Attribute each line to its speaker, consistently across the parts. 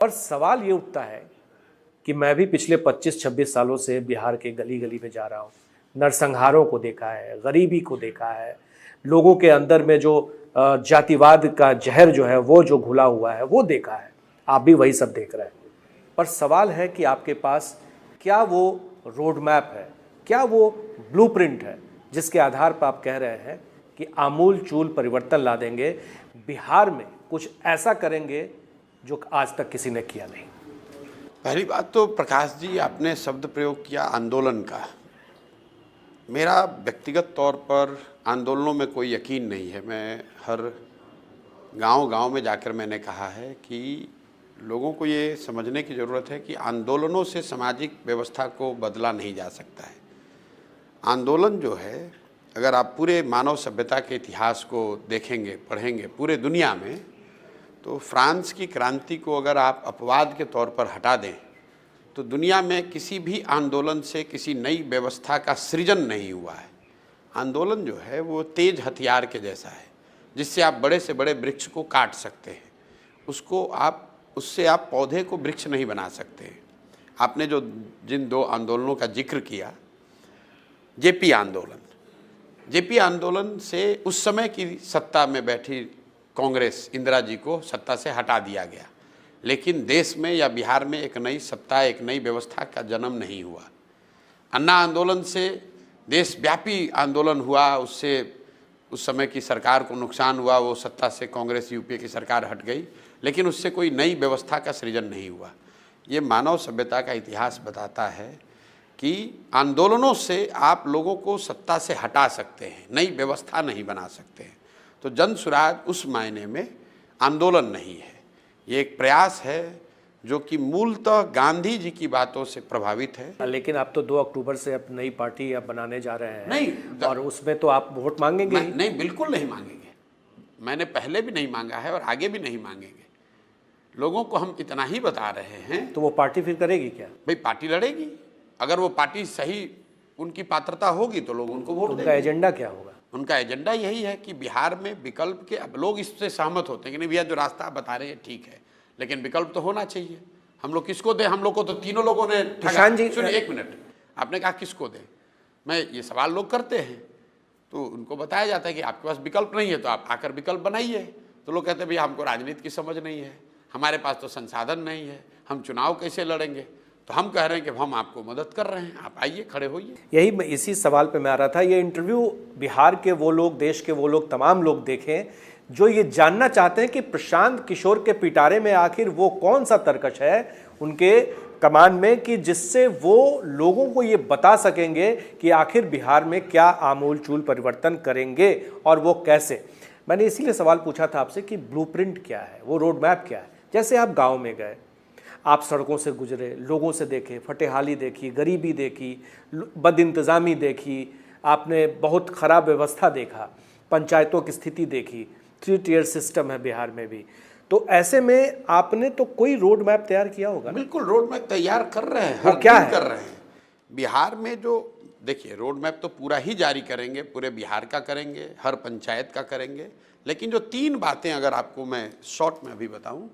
Speaker 1: और सवाल ये उठता है कि मैं भी पिछले 25-26 सालों से बिहार के गली गली में जा रहा हूँ, नरसंहारों को देखा है, गरीबी को देखा है, लोगों के अंदर में जो जातिवाद का जहर जो है वो जो घुला हुआ है वो देखा है। आप भी वही सब देख रहे हैं। पर सवाल है कि आपके पास क्या वो रोड मैप है, क्या वो ब्लूप्रिंट है जिसके आधार पर आप कह रहे हैं कि आमूल चूल परिवर्तन ला देंगे, बिहार में कुछ ऐसा करेंगे जो आज तक किसी ने किया नहीं।
Speaker 2: पहली बात तो प्रकाश जी, आपने शब्द प्रयोग किया आंदोलन का। मेरा व्यक्तिगत तौर पर आंदोलनों में कोई यकीन नहीं है। मैं हर गांव-गांव में जाकर मैंने कहा है कि लोगों को ये समझने की ज़रूरत है कि आंदोलनों से सामाजिक व्यवस्था को बदला नहीं जा सकता है। आंदोलन जो है, अगर आप पूरे मानव सभ्यता के इतिहास को देखेंगे, पढ़ेंगे पूरे दुनिया में, तो फ्रांस की क्रांति को अगर आप अपवाद के तौर पर हटा दें तो दुनिया में किसी भी आंदोलन से किसी नई व्यवस्था का सृजन नहीं हुआ है। आंदोलन जो है वो तेज हथियार के जैसा है जिससे आप बड़े से बड़े वृक्ष को काट सकते हैं। उससे आप पौधे को वृक्ष नहीं बना सकते हैं। आपने जो जिन दो आंदोलनों का जिक्र किया, जेपी आंदोलन से उस समय की सत्ता में बैठी कांग्रेस इंदिरा जी को सत्ता से हटा दिया गया, लेकिन देश में या बिहार में एक नई सत्ता, एक नई व्यवस्था का जन्म नहीं हुआ। अन्ना आंदोलन से देशव्यापी आंदोलन हुआ, उससे उस समय की सरकार को नुकसान हुआ, वो सत्ता से कांग्रेस यूपीए की सरकार हट गई, लेकिन उससे कोई नई व्यवस्था का सृजन नहीं हुआ। ये मानव सभ्यता का इतिहास बताता है कि आंदोलनों से आप लोगों को सत्ता से हटा सकते हैं, नई व्यवस्था नहीं बना सकते हैं। तो जन सुराज उस मायने में आंदोलन नहीं है, ये एक प्रयास है जो कि मूलतः गांधी जी की बातों से प्रभावित है।
Speaker 1: लेकिन आप तो 2 अक्टूबर से अब नई पार्टी आप बनाने जा रहे हैं।
Speaker 2: नहीं,
Speaker 1: और उसमें तो आप वोट मांगेंगे?
Speaker 2: नहीं, बिल्कुल नहीं मांगेंगे। मैंने पहले भी नहीं मांगा है और आगे भी नहीं मांगेंगे। लोगों को हम इतना ही बता रहे हैं।
Speaker 1: तो वो पार्टी फिर करेगी क्या?
Speaker 2: भाई पार्टी लड़ेगी, अगर वो पार्टी सही उनकी पात्रता होगी तो लोग उनको वोट देंगे।
Speaker 1: उनका एजेंडा क्या होगा?
Speaker 2: उनका एजेंडा यही है कि बिहार में विकल्प के, अब लोग इससे सहमत होते हैं कि नहीं भैया जो रास्ता आप बता रहे हैं ठीक है, लेकिन विकल्प तो होना चाहिए। हम लोग किसको दें? हम लोग को तो तीनों लोगों ने
Speaker 1: किसान जी
Speaker 2: सुनिए, 1 मिनट, आपने कहा किसको दें? मैं ये सवाल लोग करते हैं तो उनको बताया जाता है कि आपके पास विकल्प नहीं है तो आप आकर विकल्प बनाइए। तो लोग कहते हैं भैया हमको राजनीति की समझ नहीं है, हमारे पास तो संसाधन नहीं है, हम चुनाव कैसे लड़ेंगे? तो हम कह रहे हैं कि हम आपको मदद कर रहे हैं, आप आइए, खड़े होइए।
Speaker 1: यही इसी सवाल पे मैं आ रहा था। ये इंटरव्यू बिहार के वो लोग, देश के वो लोग, तमाम लोग देखें जो ये जानना चाहते हैं कि प्रशांत किशोर के पिटारे में आखिर वो कौन सा तरकश है उनके कमान में कि जिससे वो लोगों को ये बता सकेंगे कि आखिर बिहार में क्या आमूल चूल परिवर्तन करेंगे और वो कैसे। मैंने इसीलिए सवाल पूछा था आपसे कि ब्लूप्रिंट क्या है, वो रोड मैप क्या है। जैसे आप गाँव में गए, आप सड़कों से गुजरे, लोगों से देखे, फटेहाली देखी, गरीबी देखी, बदइंतज़ामी देखी, आपने बहुत ख़राब व्यवस्था देखा, पंचायतों की स्थिति देखी, 3 टियर सिस्टम है बिहार में भी। तो ऐसे में आपने तो कोई रोड मैप तैयार किया होगा?
Speaker 2: बिल्कुल, रोड मैप तैयार कर रहे हैं,
Speaker 1: वो क्या है?
Speaker 2: कर रहे हैं बिहार में। जो देखिए, रोड मैप तो पूरा ही जारी करेंगे, पूरे बिहार का करेंगे, हर पंचायत का करेंगे। लेकिन जो 3 बातें अगर आपको मैं शॉर्ट में अभी बताऊं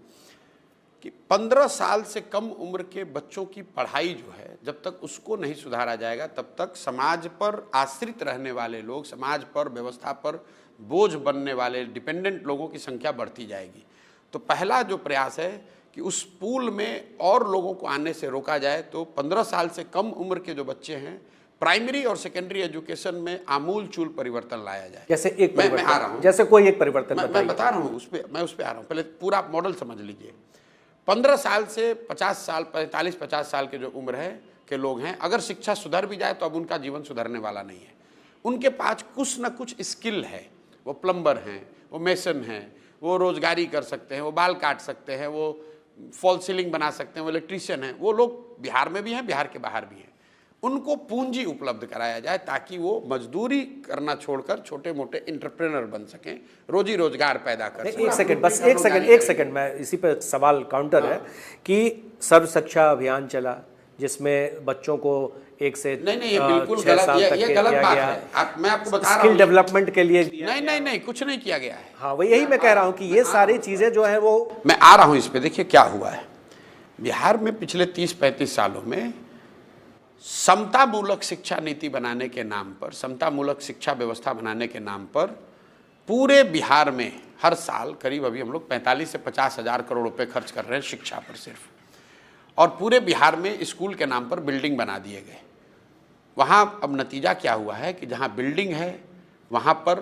Speaker 2: कि 15 साल से कम उम्र के बच्चों की पढ़ाई जो है, जब तक उसको नहीं सुधारा जाएगा तब तक समाज पर आश्रित रहने वाले लोग, समाज पर, व्यवस्था पर बोझ बनने वाले डिपेंडेंट लोगों की संख्या बढ़ती जाएगी। तो पहला जो प्रयास है कि उस पूल में और लोगों को आने से रोका जाए। तो 15 साल से कम उम्र के जो बच्चे हैं, प्राइमरी और सेकेंडरी एजुकेशन में आमूल चूल परिवर्तन लाया जाए।
Speaker 1: जैसे एक
Speaker 2: मैं आ रहा हूँ,
Speaker 1: जैसे कोई एक परिवर्तन
Speaker 2: मैं बता रहा हूँ, मैं उस पर आ रहा हूँ। पहले पूरा मॉडल समझ लीजिए। 15 साल से 50 साल, 45-50 साल के जो उम्र है के लोग हैं, अगर शिक्षा सुधर भी जाए तो अब उनका जीवन सुधरने वाला नहीं है। उनके पास कुछ न कुछ स्किल है, वो प्लम्बर हैं, वो मेसन हैं, वो रोजगारी कर सकते हैं, वो बाल काट सकते हैं, वो फॉल सीलिंग बना सकते हैं, वो इलेक्ट्रीशियन हैं। वो लोग बिहार में भी हैं, बिहार के बाहर भी हैं। उनको पूंजी उपलब्ध कराया जाए ताकि वो मजदूरी करना छोड़कर छोटे मोटे एंटरप्रेन्योर बन सकें, रोजी रोजगार पैदा कर सकें।
Speaker 1: एक सेकंड, मैं इसी पे सवाल काउंटर है कि सर्व शिक्षा अभियान चला जिसमें बच्चों को 1 से 6 साल तक
Speaker 2: ये गलत बात है। मैं आपको बता रहा हूँ,
Speaker 1: स्किल डेवलपमेंट के लिए
Speaker 2: नहीं, कुछ नहीं किया गया है।
Speaker 1: हाँ, वही यही मैं कह रहा हूँ कि ये सारी चीजें जो है वो,
Speaker 2: मैं आ रहा हूँ इस पे। देखिए क्या हुआ है, बिहार में पिछले 30-35 सालों में समतामूलक शिक्षा नीति बनाने के नाम पर, समतामूलक शिक्षा व्यवस्था बनाने के नाम पर पूरे बिहार में हर साल करीब अभी हम लोग 45 से 50 हज़ार करोड़ रुपए खर्च कर रहे हैं शिक्षा पर सिर्फ। और पूरे बिहार में स्कूल के नाम पर बिल्डिंग बना दिए गए। वहाँ अब नतीजा क्या हुआ है कि जहाँ बिल्डिंग है वहाँ पर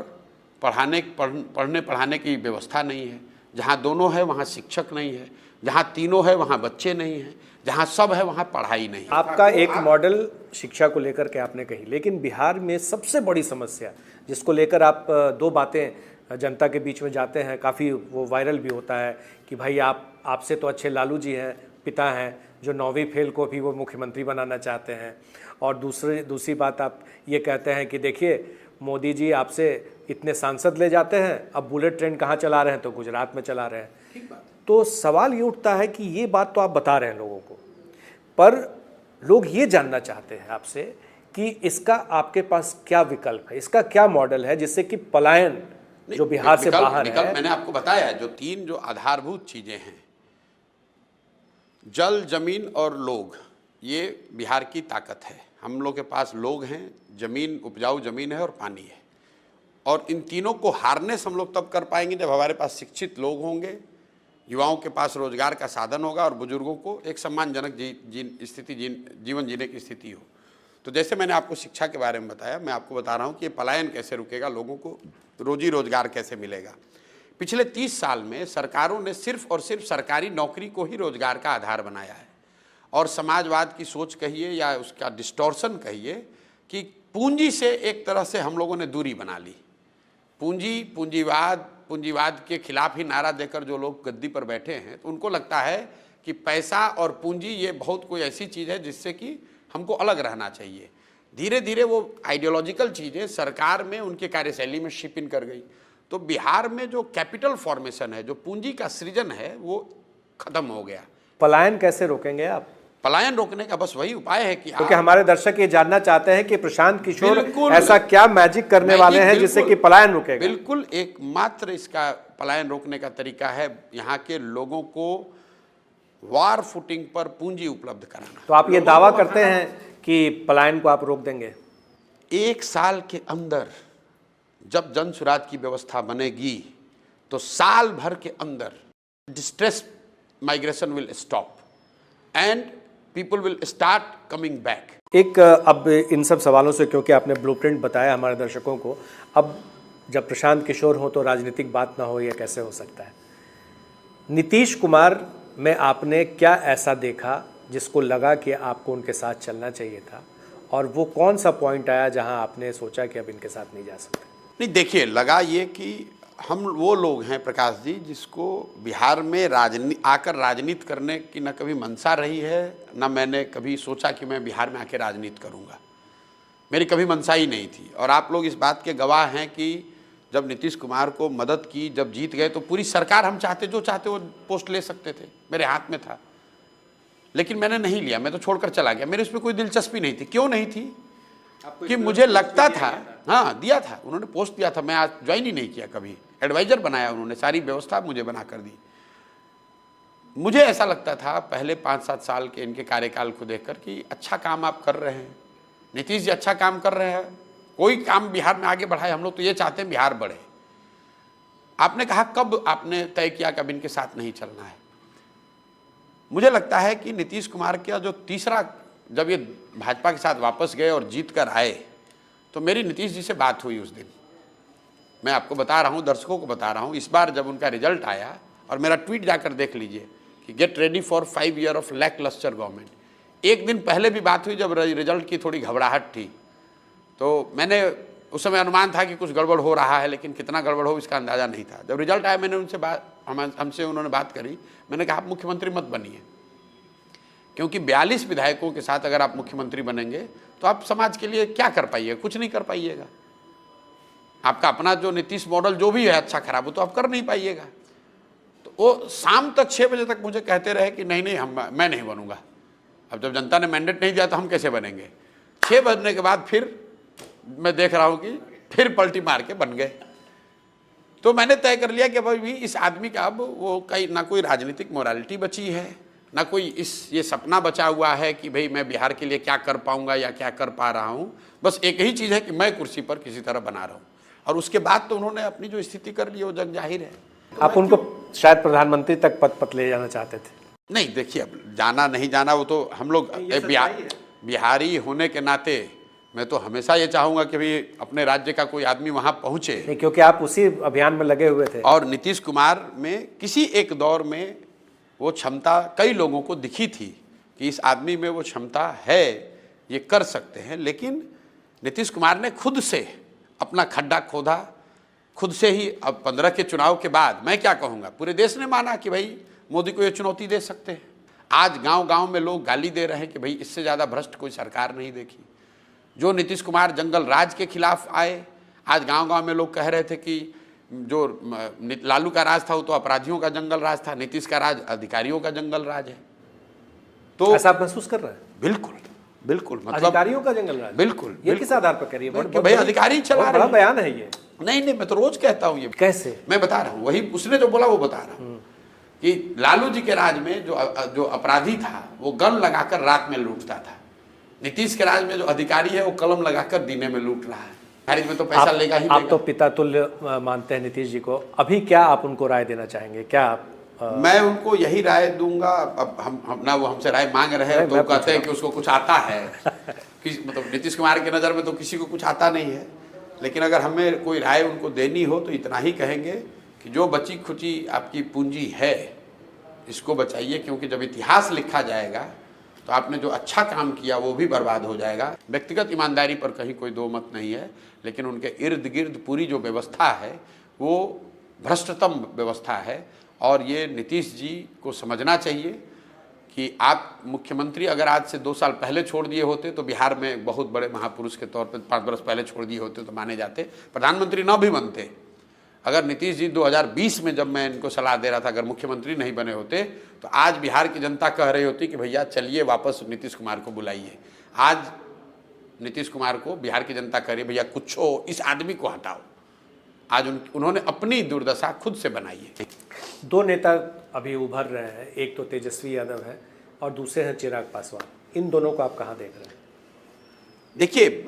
Speaker 2: पढ़ने पढ़ाने की व्यवस्था नहीं है, जहाँ दोनों है वहाँ शिक्षक नहीं है, जहाँ तीनों है वहाँ बच्चे नहीं हैं, जहाँ सब है वहाँ पढ़ाई नहीं है।
Speaker 1: आपका एक मॉडल शिक्षा को लेकर के आपने कही, लेकिन बिहार में सबसे बड़ी समस्या जिसको लेकर आप दो बातें जनता के बीच में जाते हैं, काफ़ी वो वायरल भी होता है कि भाई आपसे तो अच्छे लालू जी हैं, पिता हैं, जो 9वीं फेल को भी वो मुख्यमंत्री बनाना चाहते हैं। और दूसरी बात आप ये कहते हैं कि देखिए मोदी जी आपसे इतने सांसद ले जाते हैं, अब बुलेट ट्रेन कहाँ चला रहे हैं, तो गुजरात में चला रहे हैं। तो सवाल ये उठता है कि ये बात तो आप बता रहे हैं लोगों को, पर लोग ये जानना चाहते हैं आपसे कि इसका आपके पास क्या विकल्प है, इसका क्या मॉडल है जिससे कि पलायन जो बिहार से बाहर है।
Speaker 2: मैंने आपको बताया जो 3 जो आधारभूत चीजें हैं, जल, जमीन और लोग, ये बिहार की ताकत है। हम लोग के पास लोग हैं, जमीन, उपजाऊ जमीन है और पानी है। और इन तीनों को हारने से हम लोग तब कर पाएंगे जब हमारे पास शिक्षित लोग होंगे, युवाओं के पास रोजगार का साधन होगा और बुजुर्गों को एक सम्मानजनक जीवन जीने की स्थिति हो। तो जैसे मैंने आपको शिक्षा के बारे में बताया, मैं आपको बता रहा हूँ कि ये पलायन कैसे रुकेगा, लोगों को रोजी रोजगार कैसे मिलेगा। पिछले 30 साल में सरकारों ने सिर्फ और सिर्फ सरकारी नौकरी को ही रोजगार का आधार बनाया है। और समाजवाद की सोच कहिए या उसका डिस्टॉर्शन कहिए कि पूंजी से एक तरह से हम लोगों ने दूरी बना ली। पूंजीवाद के खिलाफ ही नारा देकर जो लोग गद्दी पर बैठे हैं, तो उनको लगता है कि पैसा और पूंजी ये बहुत कोई ऐसी चीज़ है जिससे कि हमको अलग रहना चाहिए। धीरे धीरे वो आइडियोलॉजिकल चीज़ें सरकार में उनके कार्यशैली में शिप इन कर गई। तो बिहार में जो कैपिटल फॉर्मेशन है, जो पूंजी का सृजन है, वो खत्म हो गया।
Speaker 1: पलायन कैसे रोकेंगे आप?
Speaker 2: पलायन रोकने का बस वही उपाय है कि
Speaker 1: क्योंकि हमारे दर्शक ये जानना चाहते हैं कि प्रशांत किशोर ऐसा क्या मैजिक करने वाले हैं जिससे कि पलायन रुकेगा।
Speaker 2: बिल्कुल एकमात्र इसका पलायन रोकने का तरीका है यहाँ के लोगों को वार फुटिंग पर पूंजी उपलब्ध कराना।
Speaker 1: तो आप ये दावा करते हैं कि पलायन को आप रोक देंगे?
Speaker 2: 1 साल के अंदर जब जन सुराज की व्यवस्था बनेगी तो साल भर के अंदर distress migration will stop and people will start coming back.
Speaker 1: एक अब इन सब सवालों से, क्योंकि आपने ब्लूप्रिंट बताया हमारे दर्शकों को, अब जब प्रशांत किशोर हो तो राजनीतिक बात ना हो, यह कैसे हो सकता है? नीतीश कुमार में आपने क्या ऐसा देखा जिसको लगा कि आपको उनके साथ चलना चाहिए था, और वो कौन सा पॉइंट आया जहां आपने सोचा कि अब इनके साथ नहीं जा सकते?
Speaker 2: नहीं, देखिए, लगा ये कि हम वो लोग हैं प्रकाश जी जिसको बिहार में आकर राजनीति करने की न कभी मंशा रही है, न मैंने कभी सोचा कि मैं बिहार में आकर राजनीति करूंगा। मेरी कभी मंशा ही नहीं थी। और आप लोग इस बात के गवाह हैं कि जब नीतीश कुमार को मदद की, जब जीत गए, तो पूरी सरकार हम चाहते जो चाहते वो पोस्ट ले सकते थे, मेरे हाथ में था। लेकिन मैंने नहीं लिया, मैं तो छोड़कर चला गया। मेरे उसमें कोई दिलचस्पी नहीं थी। क्यों नहीं थी? कि मुझे लगता था, हाँ दिया था, उन्होंने पोस्ट दिया था, मैं आज ज्वाइन ही नहीं किया कभी। एडवाइजर बनाया उन्होंने, सारी व्यवस्था मुझे बना कर दी। मुझे ऐसा लगता था पहले 5-7 साल के इनके कार्यकाल को देखकर कि अच्छा काम आप कर रहे हैं, नीतीश जी अच्छा काम कर रहे हैं, कोई काम बिहार में आगे बढ़ाए। हम लोग तो ये चाहते हैं बिहार बढ़े। आपने कहा कब आपने तय किया कि अब इनके साथ नहीं चलना है? मुझे लगता है कि नीतीश कुमार का जो तीसरा, जब ये भाजपा के साथ वापस गए और जीत कर आए, तो मेरी नीतीश जी से बात हुई उस दिन। मैं आपको बता रहा हूँ, दर्शकों को बता रहा हूँ, इस बार जब उनका रिजल्ट आया, और मेरा ट्वीट जाकर देख लीजिए कि get ready for 5 year of lacklustre government. एक दिन पहले भी बात हुई जब रिजल्ट की थोड़ी घबराहट थी, तो मैंने उस समय अनुमान था कि कुछ गड़बड़ हो रहा है, लेकिन कितना गड़बड़ हो इसका अंदाज़ा नहीं था। जब रिजल्ट आया, मैंने हमसे उन्होंने बात करी। मैंने कहा आप मुख्यमंत्री मत बनिए, क्योंकि 42 विधायकों के साथ अगर आप मुख्यमंत्री बनेंगे तो आप समाज के लिए क्या कर पाइएगा? कुछ नहीं कर पाइएगा। आपका अपना जो नीतीश मॉडल जो भी है अच्छा खराब, हो तो आप कर नहीं पाइएगा। तो वो शाम तक 6 बजे तक मुझे कहते रहे कि नहीं मैं नहीं बनूंगा। अब जब जनता ने मैंडेट नहीं दिया तो हम कैसे बनेंगे? 6 बजने के बाद फिर मैं देख रहा हूँ कि फिर पलटी मार के बन गए। तो मैंने तय कर लिया कि भाई इस आदमी का अब वो कहीं ना कोई राजनीतिक मोरालिटी बची है, ना कोई ये सपना बचा हुआ है कि भाई मैं बिहार के लिए क्या कर पाऊंगा या क्या कर पा रहा हूं। बस एक ही चीज़ है कि मैं कुर्सी पर किसी तरह बना रहा हूं, और उसके बाद तो उन्होंने अपनी जो स्थिति कर ली वो जग जाहिर है। तो
Speaker 1: आप उनको शायद प्रधानमंत्री तक पद पर ले जाना चाहते थे?
Speaker 2: नहीं, देखिए, अब जाना नहीं जाना वो तो हम लोग बिहारी होने के नाते मैं तो हमेशा ये चाहूंगा कि भाई अपने राज्य का कोई आदमी वहां पहुंचे।
Speaker 1: नहीं, क्योंकि आप उसी अभियान में लगे हुए थे।
Speaker 2: और नीतीश कुमार में किसी एक दौर में वो क्षमता कई लोगों को दिखी थी कि इस आदमी में वो क्षमता है, ये कर सकते हैं, लेकिन नीतीश कुमार ने खुद से अपना खड्डा खोदा, खुद से ही। अब 15 के चुनाव के बाद मैं क्या कहूँगा, पूरे देश ने माना कि भाई मोदी को ये चुनौती दे सकते हैं। आज गांव-गांव में लोग गाली दे रहे हैं कि भाई इससे ज़्यादा भ्रष्ट कोई सरकार नहीं देखी। जो नीतीश कुमार जंगल राज के खिलाफ आए, आज गांव-गांव में लोग कह रहे थे कि जो लालू का राज था वो तो अपराधियों का जंगल राज था, नीतीश का राज अधिकारियों का जंगल राज है। तो
Speaker 1: ऐसा आप महसूस कर रहे हैं?
Speaker 2: बिल्कुल बिल्कुल, मतलब
Speaker 1: अधिकारियों का जंगल राज।
Speaker 2: बिल्कुल
Speaker 1: ये किस आधार पर करिए?
Speaker 2: कि भाई अधिकारी चला रहे
Speaker 1: बड़ा
Speaker 2: हैं।
Speaker 1: बयान है ये।
Speaker 2: नहीं, मैं तो रोज कहता हूँ ये।
Speaker 1: कैसे?
Speaker 2: मैं बता रहा हूँ, वही उसने जो बोला वो बता रहा हूँ कि लालू जी के राज में जो अपराधी था वो गन लगाकर रात में लूटता था। नीतीश के राज में जो अधिकारी है वो कलम लगाकर दिने में लूट रहा है। खारिज में तो पैसा लेगा ही
Speaker 1: आप
Speaker 2: लेगा।
Speaker 1: तो पिता तुल्य मानते हैं नीतीश जी को, अभी क्या आप उनको राय देना चाहेंगे? क्या आप
Speaker 2: मैं उनको यही राय दूंगा। अब हम ना वो हमसे राय मांग रहे हैं तो कहते हैं कि उसको कुछ आता है। मतलब नीतीश कुमार की नज़र में तो किसी को कुछ आता नहीं है, लेकिन अगर हमें कोई राय उनको देनी हो तो इतना ही कहेंगे कि जो बची खुची आपकी पूंजी है इसको बचाइए, क्योंकि जब इतिहास लिखा जाएगा तो आपने जो अच्छा काम किया वो भी बर्बाद हो जाएगा। व्यक्तिगत ईमानदारी पर कहीं कोई दो मत नहीं है, लेकिन उनके इर्द गिर्द पूरी जो व्यवस्था है वो भ्रष्टतम व्यवस्था है। और ये नीतीश जी को समझना चाहिए कि आप मुख्यमंत्री अगर आज से 2 साल पहले छोड़ दिए होते तो बिहार में बहुत बड़े महापुरुष के तौर पर 5 बरस पहले छोड़ दिए होते तो माने जाते, प्रधानमंत्री न भी बनते। अगर नीतीश जी 2020 में जब मैं इनको सलाह दे रहा था, अगर मुख्यमंत्री नहीं बने होते तो आज बिहार की जनता कह रही होती कि भैया चलिए वापस नीतीश कुमार को बुलाइए। आज नीतीश कुमार को बिहार की जनता कह रही है भैया कुछ हो, इस आदमी को हटाओ। आज उन्होंने अपनी दुर्दशा खुद से बनाई है।
Speaker 1: 2 नेता अभी उभर रहे हैं, एक तो तेजस्वी यादव है और दूसरे हैं चिराग पासवान। इन दोनों को आप कहाँ देख रहे हैं?
Speaker 2: देखिए,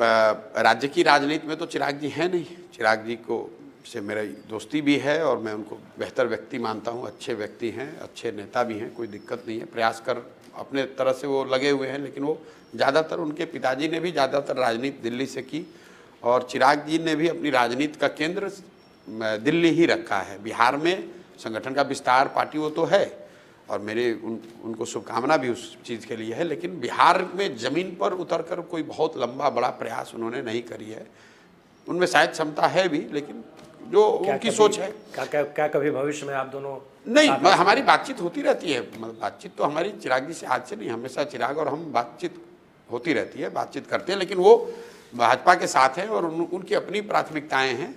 Speaker 2: राज्य की राजनीति में तो चिराग जी हैं नहीं। चिराग जी को से मेरी दोस्ती भी है और मैं उनको बेहतर व्यक्ति मानता हूँ, अच्छे व्यक्ति हैं, अच्छे नेता भी हैं, कोई दिक्कत नहीं है। प्रयास कर अपने तरह से वो लगे हुए हैं, लेकिन वो ज़्यादातर उनके पिताजी ने भी ज़्यादातर राजनीति दिल्ली से की और चिराग जी ने भी अपनी राजनीति का केंद्र दिल्ली ही रखा है। बिहार में संगठन का विस्तार पार्टी वो तो है और मेरे उनको शुभकामना भी उस चीज़ के लिए है, लेकिन बिहार में ज़मीन पर उतरकर कोई बहुत लंबा बड़ा प्रयास उन्होंने नहीं करी है। उनमें शायद क्षमता है भी, लेकिन जो उनकी सोच है।
Speaker 1: क्या कभी भविष्य में आप दोनों
Speaker 2: नहीं, हमारी बातचीत होती रहती है। मतलब बातचीत तो हमारी चिराग जी से आज से नहीं, हमेशा चिराग और हम बातचीत होती रहती है, बातचीत करते हैं, लेकिन वो भाजपा के साथ हैं और उनकी अपनी प्राथमिकताएं हैं।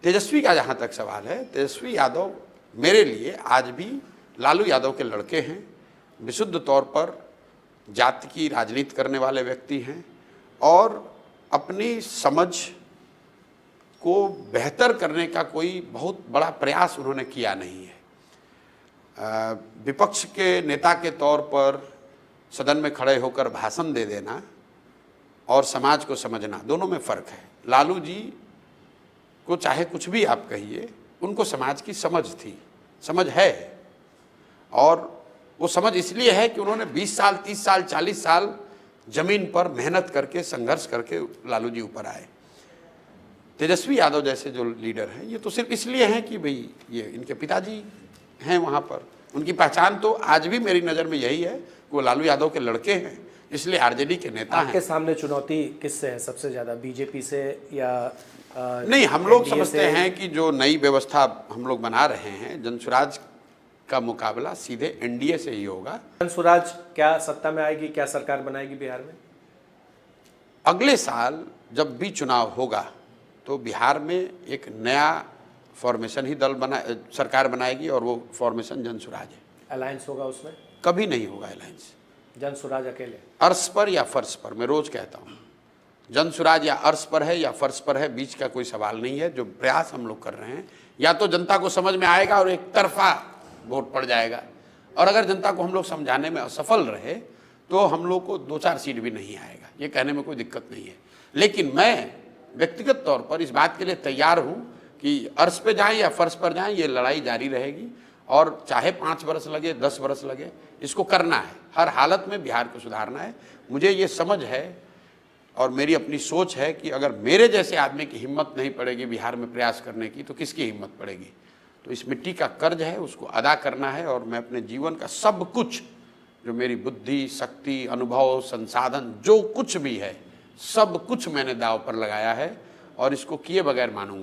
Speaker 2: तेजस्वी का जहाँ तक सवाल है, तेजस्वी यादव मेरे लिए आज भी लालू यादव के लड़के हैं, विशुद्ध तौर पर जाति की राजनीति करने वाले व्यक्ति हैं और अपनी समझ को बेहतर करने का कोई बहुत बड़ा प्रयास उन्होंने किया नहीं है। विपक्ष के नेता के तौर पर सदन में खड़े होकर भाषण दे देना और समाज को समझना, दोनों में फ़र्क है। लालू जी को चाहे कुछ भी आप कहिए, उनको समाज की समझ थी, समझ है, और वो समझ इसलिए है कि उन्होंने 20 साल 30 साल 40 साल ज़मीन पर मेहनत करके संघर्ष करके लालू जी ऊपर आए। तेजस्वी यादव जैसे जो लीडर हैं ये तो सिर्फ इसलिए हैं कि भाई ये इनके पिताजी हैं वहाँ पर। उनकी पहचान तो आज भी मेरी नज़र में यही है कि वो लालू यादव के लड़के हैं, इसलिए आरजेडी के नेता हैं।
Speaker 1: आपके सामने चुनौती किससे है सबसे ज़्यादा, बीजेपी से या
Speaker 2: नहीं? हम लोग समझते हैं कि जो नई व्यवस्था हम लोग बना रहे हैं, जनसुराज का मुकाबला सीधे एनडीए से ही होगा।
Speaker 1: जनसुराज क्या सत्ता में आएगी, क्या सरकार बनाएगी बिहार में?
Speaker 2: अगले साल जब भी चुनाव होगा तो बिहार में एक नया फॉर्मेशन ही सरकार बनाएगी और वो फॉर्मेशन जनसुराज है।
Speaker 1: अलायंस होगा उसमें?
Speaker 2: कभी नहीं होगा अलायंस।
Speaker 1: जनसुराज अकेले?
Speaker 2: अर्श पर या फर्श पर, मैं रोज कहता हूँ, जनसुराज या अर्श पर है या फर्श पर है, बीच का कोई सवाल नहीं है। जो प्रयास हम लोग कर रहे हैं, या तो जनता को समझ में आएगा और एक तरफा वोट पड़ जाएगा, और अगर जनता को हम लोग समझाने में असफल रहे तो हम लोग को 2-4 सीट भी नहीं आएगा, ये कहने में कोई दिक्कत नहीं है। लेकिन मैं व्यक्तिगत तौर पर इस बात के लिए तैयार हूँ कि अर्श पे जाएं या फर्श पर जाएं, ये लड़ाई जारी रहेगी और चाहे 5 वर्ष लगे, 10 वर्ष लगे, इसको करना है। हर हालत में बिहार को सुधारना है। मुझे ये समझ है और मेरी अपनी सोच है कि अगर मेरे जैसे आदमी की हिम्मत नहीं पड़ेगी बिहार में प्रयास करने की, तो किसकी हिम्मत पड़ेगी। तो इस मिट्टी का कर्ज है, उसको अदा करना है और मैं अपने जीवन का सब कुछ, जो मेरी बुद्धि, शक्ति, अनुभव, संसाधन, जो कुछ भी है, सब कुछ मैंने दांव पर लगाया है और इसको किए बगैर मानूंगा।